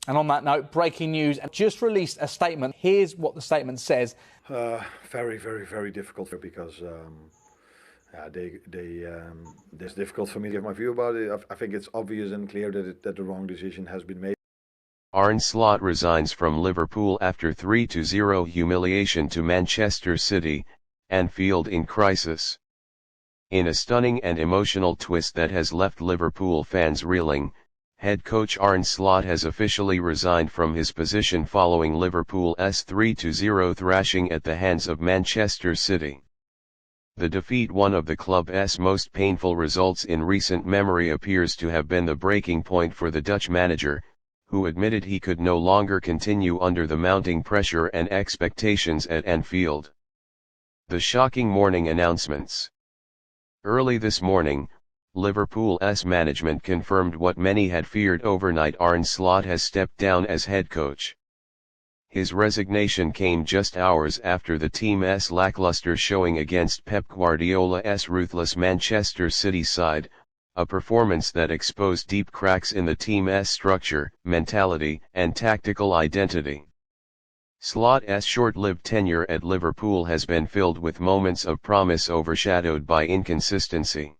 And on that note, breaking news, just released a statement. Here's what the statement says. Very, very, very difficult because it's difficult for me to give my view about it. I think it's obvious and clear that the wrong decision has been made. Arne Slot resigns from Liverpool after 3-0 humiliation to Manchester City, Anfield in crisis. In a stunning and emotional twist that has left Liverpool fans reeling, head coach Arne Slot has officially resigned from his position following Liverpool's 3-0 thrashing at the hands of Manchester City. The defeat, one of the club's most painful results in recent memory, appears to have been the breaking point for the Dutch manager, who admitted he could no longer continue under the mounting pressure and expectations at Anfield. The shocking morning announcements. Early this morning, Liverpool's management confirmed what many had feared overnight: Arne Slot has stepped down as head coach. His resignation came just hours after the team's lackluster showing against Pep Guardiola's ruthless Manchester City side, a performance that exposed deep cracks in the team's structure, mentality, and tactical identity. Slot's short-lived tenure at Liverpool has been filled with moments of promise overshadowed by inconsistency.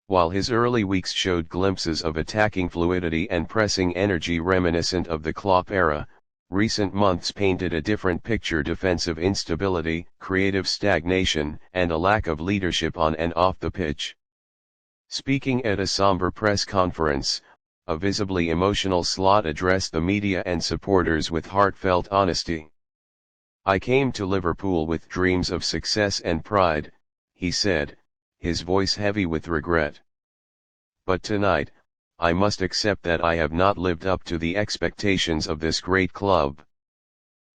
While his early weeks showed glimpses of attacking fluidity and pressing energy reminiscent of the Klopp era, recent months painted a different picture: defensive instability, creative stagnation, and a lack of leadership on and off the pitch. Speaking at a somber press conference, a visibly emotional Slot addressed the media and supporters with heartfelt honesty. "I came to Liverpool with dreams of success and pride," he said, his voice heavy with regret. "But tonight, I must accept that I have not lived up to the expectations of this great club.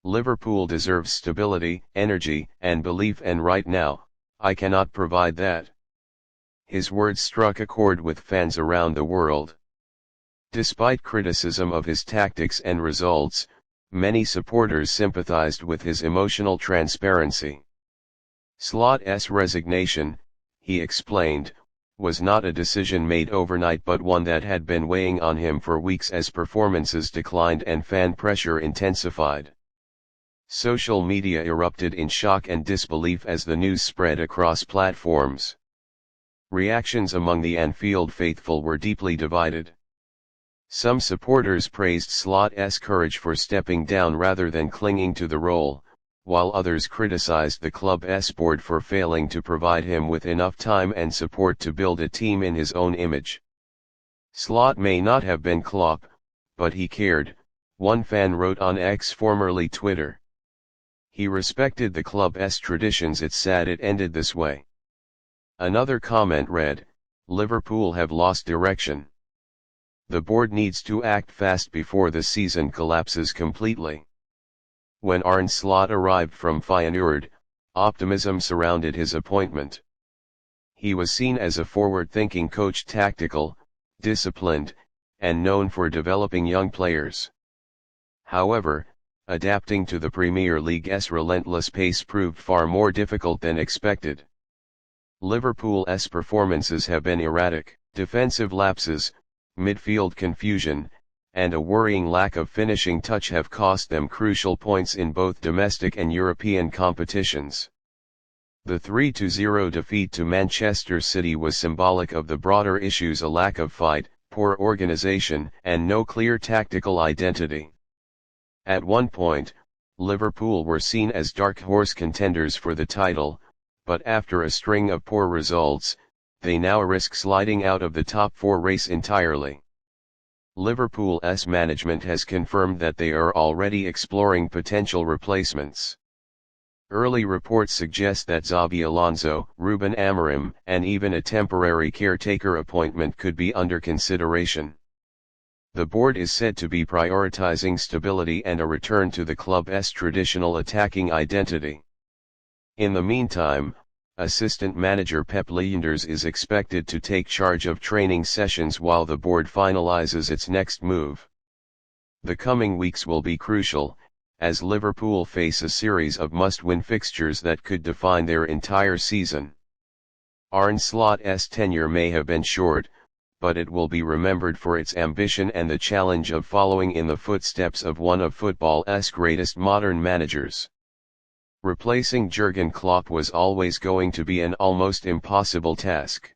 Liverpool deserves stability, energy, and belief, and right now, I cannot provide that." His words struck a chord with fans around the world. Despite criticism of his tactics and results, many supporters sympathized with his emotional transparency. Slot's resignation, he explained, was not a decision made overnight but one that had been weighing on him for weeks as performances declined and fan pressure intensified. Social media erupted in shock and disbelief as the news spread across platforms. Reactions among the Anfield faithful were deeply divided. Some supporters praised Slot's courage for stepping down rather than clinging to the role, while others criticized the club's board for failing to provide him with enough time and support to build a team in his own image. "Slot may not have been Klopp, but he cared," one fan wrote on X, formerly Twitter. "He respected the club's traditions. It's sad it ended this way." Another comment read, "Liverpool have lost direction. The board needs to act fast before the season collapses completely." When Arne Slot arrived from Feyenoord, optimism surrounded his appointment. He was seen as a forward-thinking coach, tactical, disciplined, and known for developing young players. However, adapting to the Premier League's relentless pace proved far more difficult than expected. Liverpool's performances have been erratic. Defensive lapses, midfield confusion, and a worrying lack of finishing touch have cost them crucial points in both domestic and European competitions. The 3-0 defeat to Manchester City was symbolic of the broader issues: a lack of fight, poor organization, and no clear tactical identity. At one point, Liverpool were seen as dark horse contenders for the title, but after a string of poor results, they now risk sliding out of the top four race entirely. Liverpool's management has confirmed that they are already exploring potential replacements. Early reports suggest that Xabi Alonso, Ruben Amorim, and even a temporary caretaker appointment could be under consideration. The board is said to be prioritizing stability and a return to the club's traditional attacking identity. In the meantime, assistant manager Pep Lijnders is expected to take charge of training sessions while the board finalizes its next move. The coming weeks will be crucial, as Liverpool face a series of must-win fixtures that could define their entire season. Arne Slot's tenure may have been short, but it will be remembered for its ambition and the challenge of following in the footsteps of one of football's greatest modern managers. Replacing Jurgen Klopp was always going to be an almost impossible task.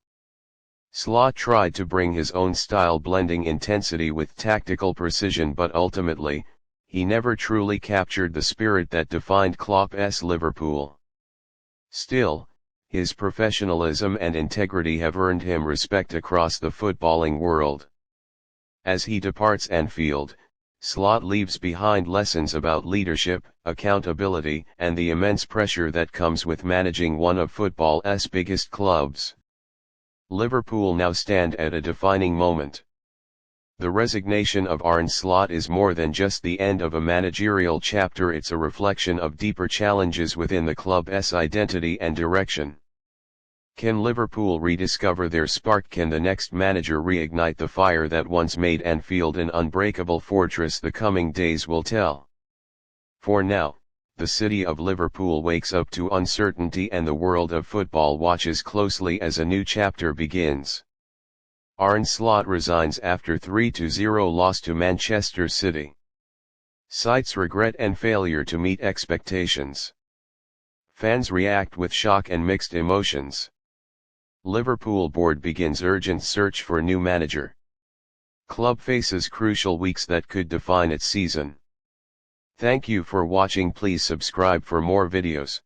Slot tried to bring his own style, blending intensity with tactical precision, but ultimately, he never truly captured the spirit that defined Klopp's Liverpool. Still, his professionalism and integrity have earned him respect across the footballing world. As he departs Anfield, Slot leaves behind lessons about leadership, accountability, and the immense pressure that comes with managing one of football's biggest clubs. Liverpool now stand at a defining moment. The resignation of Arne Slot is more than just the end of a managerial chapter, it's a reflection of deeper challenges within the club's identity and direction. Can Liverpool rediscover their spark? Can the next manager reignite the fire that once made Anfield an unbreakable fortress? The coming days will tell. For now, the city of Liverpool wakes up to uncertainty and the world of football watches closely as a new chapter begins. Arne Slot resigns after 3-0 loss to Manchester City. Cites regret and failure to meet expectations. Fans react with shock and mixed emotions. Liverpool board begins urgent search for new manager. Club faces crucial weeks that could define its season. Thank you for watching. Please subscribe for more videos.